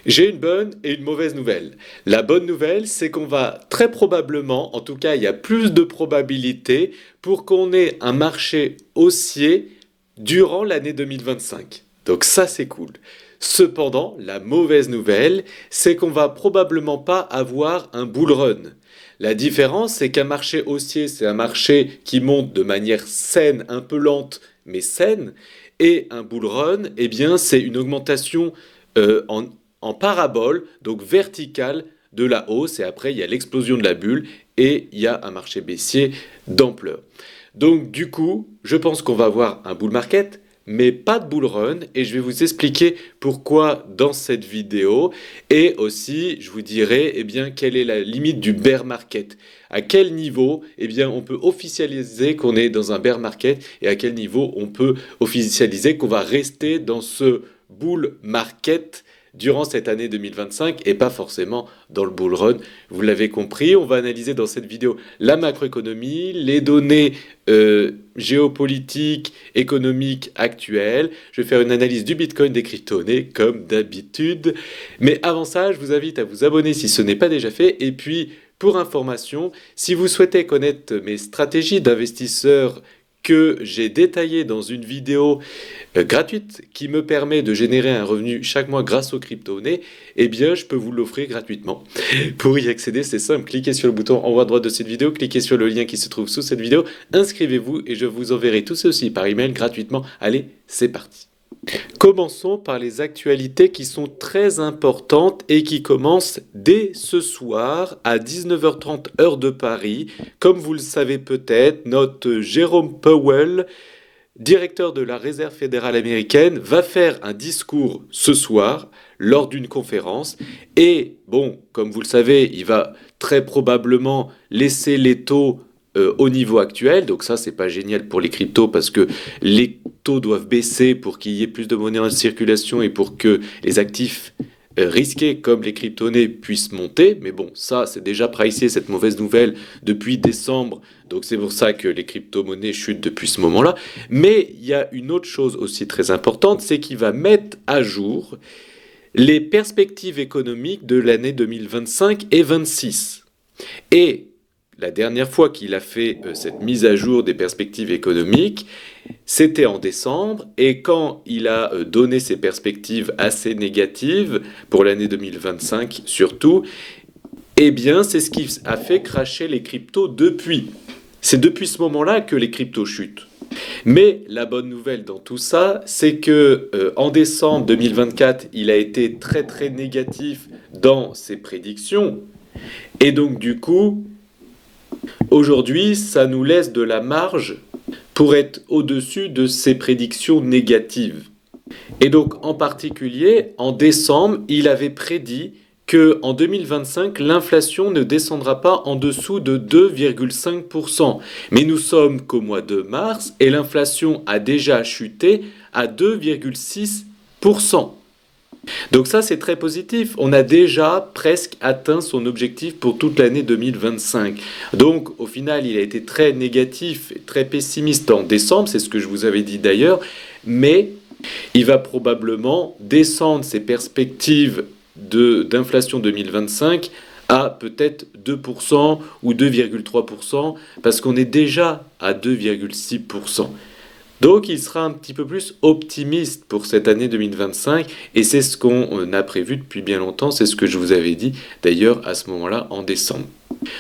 J'ai une bonne et une mauvaise nouvelle. La bonne nouvelle, c'est qu'on va très probablement, en tout cas il y a plus de probabilités pour qu'on ait un marché haussier durant l'année 2025. Donc ça c'est cool. Cependant, la mauvaise nouvelle, c'est qu'on va probablement pas avoir un bull run. La différence, c'est qu'un marché haussier, c'est un marché qui monte de manière saine, un peu lente, mais saine, et un bull run, eh bien, c'est une augmentation en parabole, donc verticale de la hausse, et après il y a l'explosion de la bulle, et il y a un marché baissier d'ampleur. Donc du coup, je pense qu'on va avoir un bull market, mais pas de bull run, et je vais vous expliquer pourquoi dans cette vidéo, et aussi je vous dirai eh bien, quelle est la limite du bear market. À quel niveau eh bien, on peut officialiser qu'on est dans un bear market, et à quel niveau on peut officialiser qu'on va rester dans ce bull market durant cette année 2025 et pas forcément dans le bull run. Vous l'avez compris, on va analyser dans cette vidéo la macroéconomie, les données géopolitiques, économiques actuelles. Je vais faire une analyse du Bitcoin, des crypto-monnaies comme d'habitude. Mais avant ça, je vous invite à vous abonner si ce n'est pas déjà fait. Et puis, pour information, si vous souhaitez connaître mes stratégies d'investisseur que j'ai détaillées dans une vidéo gratuite qui me permet de générer un revenu chaque mois grâce aux crypto-monnaies, eh bien je peux vous l'offrir gratuitement. Pour y accéder, c'est simple, cliquez sur le bouton en haut à droite de cette vidéo, cliquez sur le lien qui se trouve sous cette vidéo, inscrivez-vous et je vous enverrai tout ceci par email gratuitement. Allez, c'est parti. Commençons par les actualités qui sont très importantes et qui commencent dès ce soir à 19h30 heure de Paris. Comme vous le savez peut-être, notre Jérôme Powell, directeur de la Réserve fédérale américaine, va faire un discours ce soir lors d'une conférence. Et bon, comme vous le savez, il va très probablement laisser les taux au niveau actuel. Donc ça, c'est pas génial pour les cryptos parce que les taux doivent baisser pour qu'il y ait plus de monnaie en circulation et pour que les actifs risqués comme les crypto-monnaies puissent monter. Mais bon, ça, c'est déjà pricé, cette mauvaise nouvelle, depuis décembre. Donc c'est pour ça que les crypto-monnaies chutent depuis ce moment-là. Mais il y a une autre chose aussi très importante, c'est qu'il va mettre à jour les perspectives économiques de l'année 2025 et 2026. Et la dernière fois qu'il a fait cette mise à jour des perspectives économiques, c'était en décembre, et quand il a donné ses perspectives assez négatives pour l'année 2025 surtout, eh bien c'est ce qui a fait cracher les cryptos depuis. C'est depuis ce moment-là que les cryptos chutent. Mais la bonne nouvelle dans tout ça, c'est que en décembre 2024, il a été très très négatif dans ses prédictions, et donc du coup, aujourd'hui, ça nous laisse de la marge pour être au-dessus de ces prédictions négatives. Et donc, en particulier, en décembre, il avait prédit que en 2025, l'inflation ne descendra pas en dessous de 2,5%. Mais nous sommes qu'au mois de mars et l'inflation a déjà chuté à 2,6%. Donc ça, c'est très positif. On a déjà presque atteint son objectif pour toute l'année 2025. Donc au final, il a été très négatif et très pessimiste en décembre, c'est ce que je vous avais dit d'ailleurs, mais il va probablement descendre ses perspectives d'inflation 2025 à peut-être 2% ou 2,3%, parce qu'on est déjà à 2,6%. Donc il sera un petit peu plus optimiste pour cette année 2025 et c'est ce qu'on a prévu depuis bien longtemps, c'est ce que je vous avais dit d'ailleurs à ce moment-là en décembre.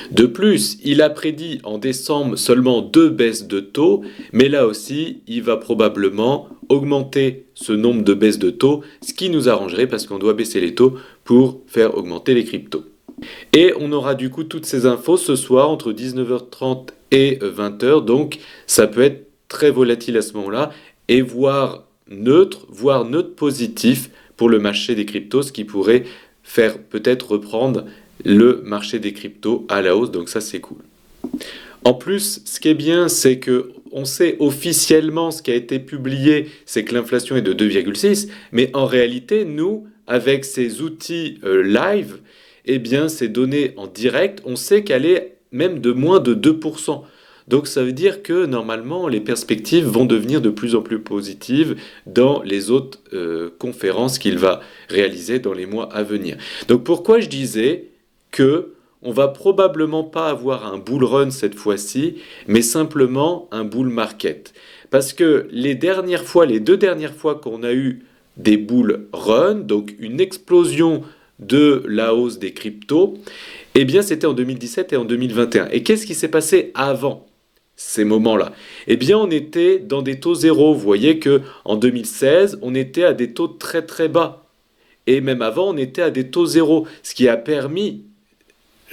De plus, il a prédit en décembre seulement 2 baisses de taux, mais là aussi, il va probablement augmenter ce nombre de baisses de taux, ce qui nous arrangerait parce qu'on doit baisser les taux pour faire augmenter les cryptos. Et on aura du coup toutes ces infos ce soir entre 19h30 et 20h, donc ça peut être très volatile à ce moment-là, et voire neutre positif pour le marché des cryptos, ce qui pourrait faire peut-être reprendre le marché des cryptos à la hausse, donc ça c'est cool. En plus, ce qui est bien, c'est que on sait officiellement ce qui a été publié, c'est que l'inflation est de 2,6, mais en réalité, nous, avec ces outils live, eh bien, ces données en direct, on sait qu'elle est même de moins de 2%. Donc ça veut dire que normalement les perspectives vont devenir de plus en plus positives dans les autres conférences qu'il va réaliser dans les mois à venir. Donc pourquoi je disais que on va probablement pas avoir un bull run cette fois-ci, mais simplement un bull market. Parce que les deux dernières fois qu'on a eu des bull run, donc une explosion de la hausse des cryptos, eh bien c'était en 2017 et en 2021. Et qu'est-ce qui s'est passé avant ces moments-là? Eh bien on était dans des taux zéro. Vous voyez que en 2016, on était à des taux très très bas. Et même avant, on était à des taux zéro, ce qui a permis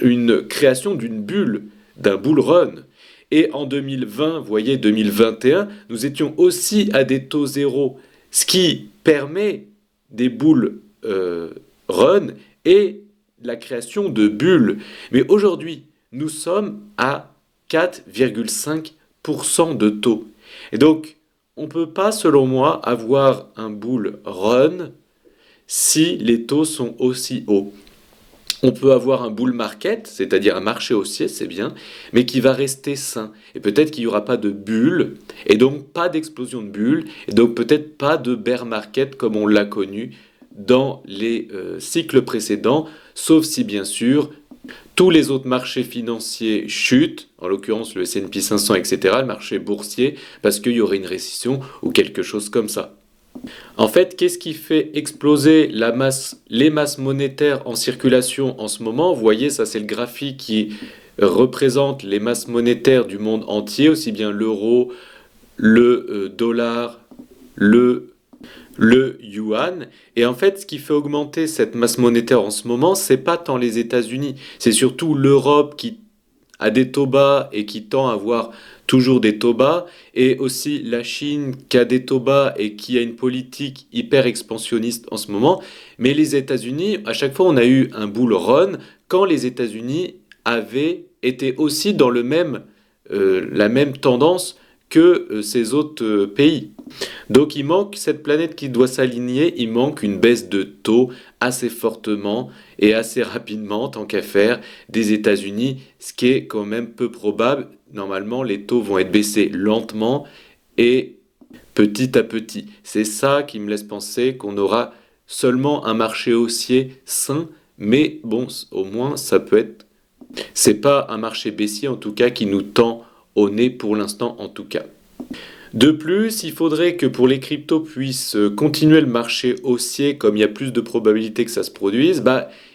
une création d'une bulle, d'un bull run. Et en 2020, vous voyez, 2021, nous étions aussi à des taux zéro, ce qui permet des bull run et la création de bulles. Mais aujourd'hui, nous sommes à 4,5% de taux. Et donc, on ne peut pas, selon moi, avoir un bull run si les taux sont aussi hauts. On peut avoir un bull market, c'est-à-dire un marché haussier, c'est bien, mais qui va rester sain. Et peut-être qu'il n'y aura pas de bulle, et donc pas d'explosion de bulle, et donc peut-être pas de bear market comme on l'a connu dans les cycles précédents, sauf si bien sûr tous les autres marchés financiers chutent, en l'occurrence le S&P 500, etc., le marché boursier, parce qu'il y aurait une récession ou quelque chose comme ça. En fait, qu'est-ce qui fait exploser les masses monétaires en circulation en ce moment? Vous voyez, ça c'est le graphique qui représente les masses monétaires du monde entier, aussi bien l'euro, le dollar, le yuan. Et en fait, ce qui fait augmenter cette masse monétaire en ce moment, c'est pas tant les États-Unis, c'est surtout l'Europe qui a des taux bas et qui tend à avoir toujours des taux bas, et aussi la Chine qui a des taux bas et qui a une politique hyper expansionniste en ce moment. Mais les États-Unis, à chaque fois, on a eu un bull run quand les États-Unis avaient été aussi dans la même tendance que ces autres pays. Donc il manque cette planète qui doit s'aligner, il manque une baisse de taux assez fortement et assez rapidement, tant qu'à faire, des États-Unis, ce qui est quand même peu probable. Normalement, les taux vont être baissés lentement et petit à petit. C'est ça qui me laisse penser qu'on aura seulement un marché haussier sain, mais bon, au moins ça peut être... C'est pas un marché baissier en tout cas qui nous tend au nez pour l'instant en tout cas. De plus, il faudrait que pour les cryptos puissent continuer le marché haussier comme il y a plus de probabilités que ça se produise,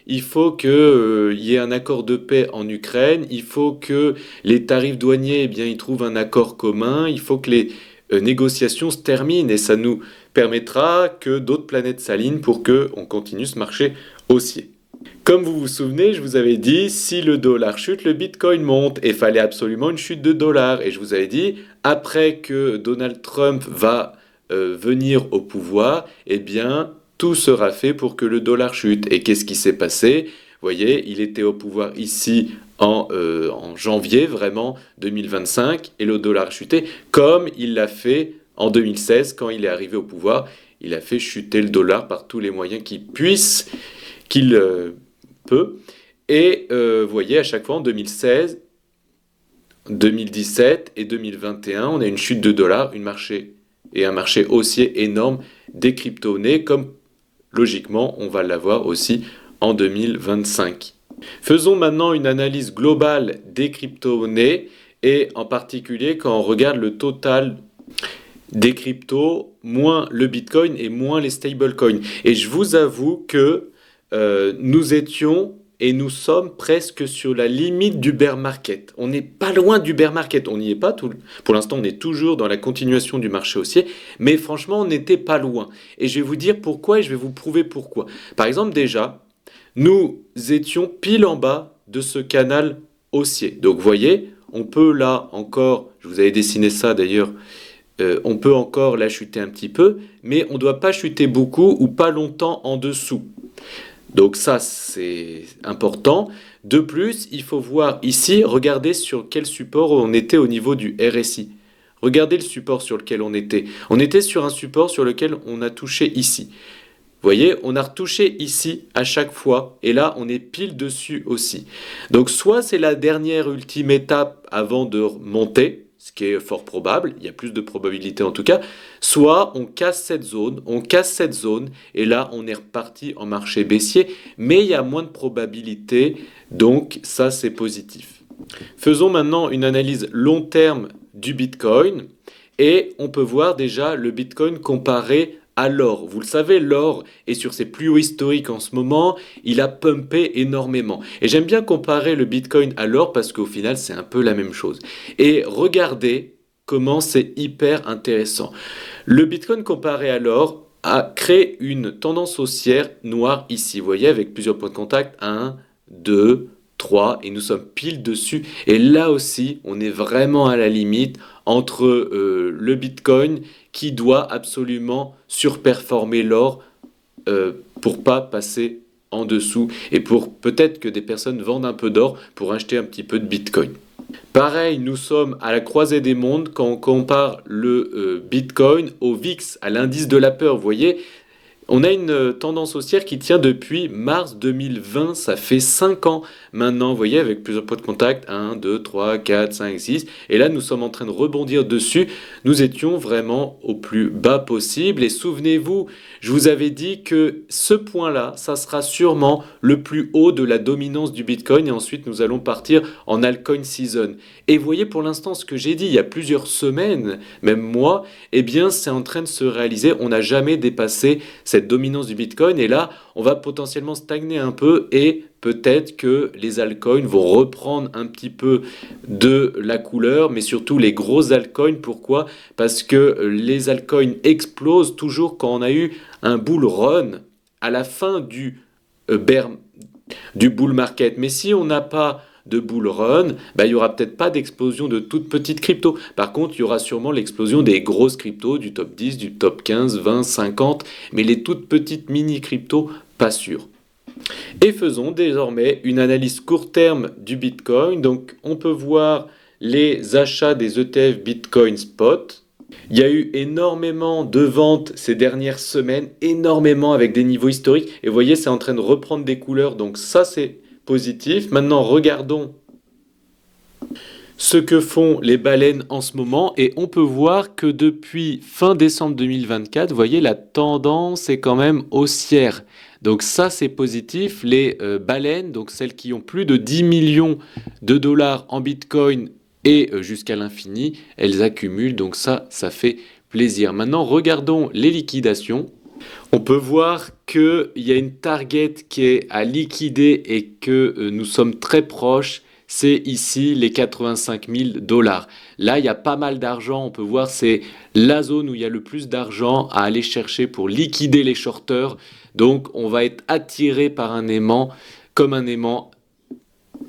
il faut qu'il y ait un accord de paix en Ukraine, il faut que les tarifs douaniers, ils trouvent un accord commun, il faut que les négociations se terminent et ça nous permettra que d'autres planètes s'alignent pour qu'on continue ce marché haussier. Comme vous vous souvenez, je vous avais dit, si le dollar chute, le bitcoin monte. Et il fallait absolument une chute de dollar. Et je vous avais dit, après que Donald Trump va venir au pouvoir, eh bien, tout sera fait pour que le dollar chute. Et qu'est-ce qui s'est passé? Vous voyez, il était au pouvoir ici en janvier, vraiment, 2025. Et le dollar chutait comme il l'a fait en 2016, quand il est arrivé au pouvoir. Il a fait chuter le dollar par tous les moyens qu'il peut. Et vous voyez, à chaque fois en 2016, 2017 et 2021, on a une chute de dollars, un marché haussier énorme des crypto-monnaies, comme logiquement on va l'avoir aussi en 2025. Faisons maintenant une analyse globale des crypto-monnaies et en particulier quand on regarde le total des cryptos, moins le bitcoin et moins les stablecoins. Et je vous avoue que nous étions et nous sommes presque sur la limite du bear market. On n'est pas loin du bear market, on n'y est pas. Pour l'instant, on est toujours dans la continuation du marché haussier, mais franchement, on n'était pas loin. Et je vais vous dire pourquoi et je vais vous prouver pourquoi. Par exemple, déjà, nous étions pile en bas de ce canal haussier. Donc, vous voyez, on peut là encore, je vous avais dessiné ça d'ailleurs, on peut encore la chuter un petit peu, mais on ne doit pas chuter beaucoup ou pas longtemps en dessous. Donc ça, c'est important. De plus, il faut voir ici, regardez sur quel support on était au niveau du RSI. Regardez le support sur lequel on était. On était sur un support sur lequel on a touché ici. voyez, on a retouché ici à chaque fois, et là on est pile dessus aussi. Donc soit c'est la dernière ultime étape avant de monter, ce qui est fort probable, il y a plus de probabilité en tout cas, soit on casse cette zone, et là on est reparti en marché baissier, mais il y a moins de probabilité, donc ça c'est positif. Faisons maintenant une analyse long terme du Bitcoin, et on peut voir déjà le Bitcoin comparé à l'or. Vous le savez, l'or est sur ses plus hauts historiques en ce moment, il a pumpé énormément. Et j'aime bien comparer le Bitcoin à l'or parce qu'au final, c'est un peu la même chose. Et regardez comment c'est hyper intéressant. Le Bitcoin comparé à l'or a créé une tendance haussière noire ici, vous voyez, avec plusieurs points de contact, 1, 2, 3, et nous sommes pile dessus. Et là aussi, on est vraiment à la limite entre le Bitcoin qui doit absolument surperformer l'or pour pas passer en dessous et pour peut-être que des personnes vendent un peu d'or pour acheter un petit peu de Bitcoin. Pareil, nous sommes à la croisée des mondes quand on compare le Bitcoin au VIX, à l'indice de la peur. Vous voyez, on a une tendance haussière qui tient depuis mars 2020, ça fait 5 ans maintenant, vous voyez, avec plusieurs points de contact, 1, 2, 3, 4, 5, 6, et là nous sommes en train de rebondir dessus, nous étions vraiment au plus bas possible, et souvenez-vous, je vous avais dit que ce point-là, ça sera sûrement le plus haut de la dominance du Bitcoin, et ensuite nous allons partir en altcoin season. Et vous voyez pour l'instant ce que j'ai dit il y a plusieurs semaines, même mois, eh bien c'est en train de se réaliser, on n'a jamais dépassé cette dominance du Bitcoin, et là on va potentiellement stagner un peu et peut-être que les altcoins vont reprendre un petit peu de la couleur, mais surtout les gros altcoins. Pourquoi? Parce que les altcoins explosent toujours quand on a eu un bull run à la fin du bull market. Mais si on n'a pas de bull run, il n'y aura peut-être pas d'explosion de toutes petites cryptos. Par contre, il y aura sûrement l'explosion des grosses cryptos, du top 10, du top 15, 20, 50, mais les toutes petites mini cryptos, pas sûr. Et faisons désormais une analyse court terme du Bitcoin. Donc on peut voir les achats des ETF Bitcoin Spot. Il y a eu énormément de ventes ces dernières semaines, énormément avec des niveaux historiques. Et vous voyez, c'est en train de reprendre des couleurs, donc ça c'est positif. Maintenant, regardons ce que font les baleines en ce moment, et on peut voir que depuis fin décembre 2024, vous voyez, la tendance est quand même haussière. Donc ça c'est positif. Les baleines, donc celles qui ont plus de 10 millions de dollars en Bitcoin et jusqu'à l'infini, elles accumulent, donc ça fait plaisir. Maintenant, regardons les liquidations. On peut voir qu'il y a une target qui est à liquider et que nous sommes très proches. C'est ici les 85 000 dollars. Là, il y a pas mal d'argent. On peut voir, c'est la zone où il y a le plus d'argent à aller chercher pour liquider les shorters. Donc, on va être attiré par un aimant, comme un aimant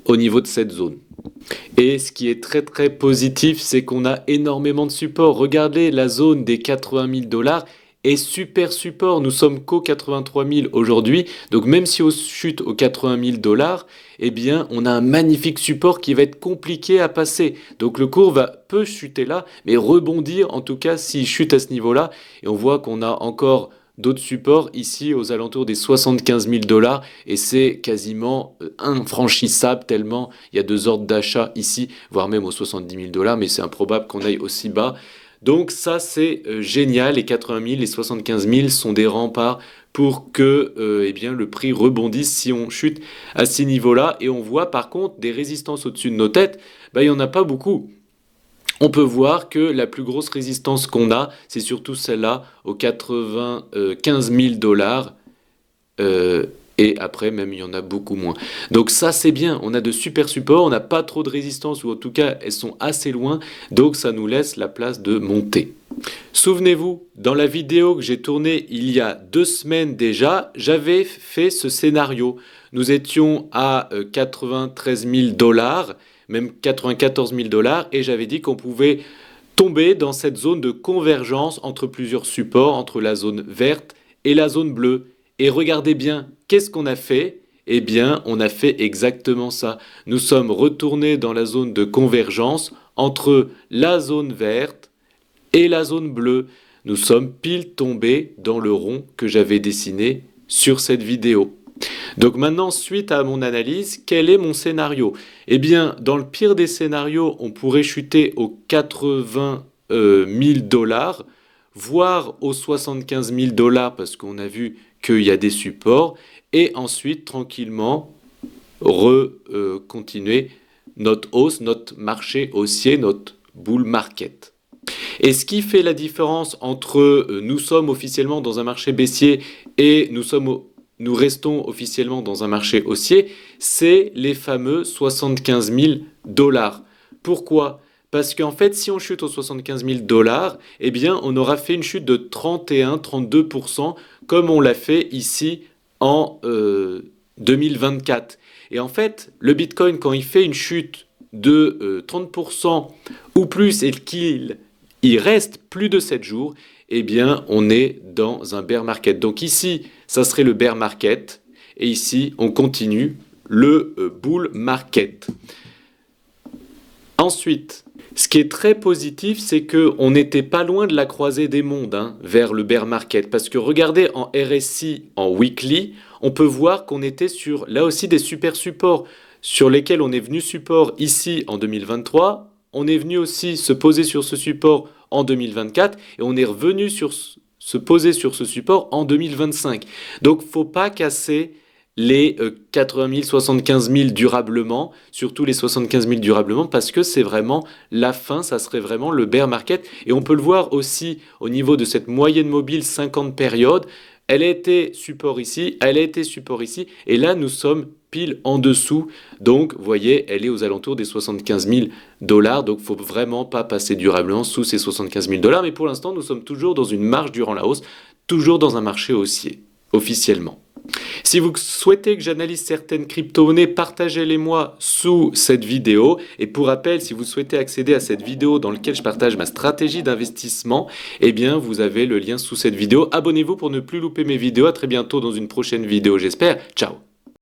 au niveau de cette zone. Et ce qui est très très positif, c'est qu'on a énormément de support. Regardez la zone des 80 000 dollars. Et super support, nous sommes qu'aux 83 000 aujourd'hui, donc même si on chute aux 80 000 dollars, eh bien on a un magnifique support qui va être compliqué à passer. Donc le cours peut chuter là, mais rebondir en tout cas s'il chute à ce niveau-là, et on voit qu'on a encore d'autres supports ici aux alentours des 75 000 dollars, et c'est quasiment infranchissable tellement il y a 2 ordres d'achat ici, voire même aux 70 000 dollars, mais c'est improbable qu'on aille aussi bas. Donc ça c'est génial, les 80 000, les 75 000 sont des remparts pour que eh bien, le prix rebondisse si on chute à ces niveaux-là. Et on voit par contre des résistances au-dessus de nos têtes, il n'y en a pas beaucoup. On peut voir que la plus grosse résistance qu'on a, c'est surtout celle-là, aux 95 000 dollars. Et après, même, il y en a beaucoup moins. Donc ça, c'est bien. On a de super supports, on n'a pas trop de résistance, ou en tout cas, elles sont assez loin. Donc ça nous laisse la place de monter. Souvenez-vous, dans la vidéo que j'ai tournée il y a 2 semaines déjà, j'avais fait ce scénario. Nous étions à 93 000 dollars, même 94 000 dollars, et j'avais dit qu'on pouvait tomber dans cette zone de convergence entre plusieurs supports, entre la zone verte et la zone bleue. Et regardez bien, qu'est-ce qu'on a fait? Eh bien, on a fait exactement ça. Nous sommes retournés dans la zone de convergence entre la zone verte et la zone bleue. nous sommes pile tombés dans le rond que j'avais dessiné sur cette vidéo. Donc maintenant, suite à mon analyse, quel est mon scénario? Eh bien, dans le pire des scénarios, on pourrait chuter aux 80 000 $, voire aux 75 000 $, parce qu'on a vu qu'il y a des supports, et ensuite, tranquillement, continuer notre hausse, notre marché haussier, notre bull market. Et ce qui fait la différence entre nous sommes officiellement dans un marché baissier et nous restons officiellement dans un marché haussier, c'est les fameux 75 000 $. Pourquoi? Parce qu'en fait, si on chute aux 75 000 $, eh bien, on aura fait une chute de 31-32%, comme on l'a fait ici en 2024. Et en fait, le Bitcoin, quand il fait une chute de 30% ou plus et qu'il reste plus de 7 jours, eh bien, on est dans un bear market. Donc ici, ça serait le bear market. Et ici, on continue le bull market. Ensuite, ce qui est très positif, c'est qu'on n'était pas loin de la croisée des mondes vers le bear market. Parce que regardez en RSI, en weekly, on peut voir qu'on était sur, là aussi, des super supports sur lesquels on est venu support ici en 2023. On est venu aussi se poser sur ce support en 2024 et on est revenu se poser sur ce support en 2025. Donc, faut pas casser les 80 000, 75 000 durablement, surtout les 75 000 durablement, parce que c'est vraiment la fin, ça serait vraiment le bear market. Et on peut le voir aussi au niveau de cette moyenne mobile 50 périodes. Elle a été support ici, elle a été support ici, et là nous sommes pile en dessous. Donc vous voyez, elle est aux alentours des 75 000 $, donc il ne faut vraiment pas passer durablement sous ces 75 000 $. Mais pour l'instant, nous sommes toujours dans une marge durant la hausse, toujours dans un marché haussier, officiellement. Si vous souhaitez que j'analyse certaines crypto-monnaies, partagez-les-moi sous cette vidéo. Et pour rappel, si vous souhaitez accéder à cette vidéo dans laquelle je partage ma stratégie d'investissement, eh bien, vous avez le lien sous cette vidéo. Abonnez-vous pour ne plus louper mes vidéos. À très bientôt dans une prochaine vidéo, j'espère. Ciao!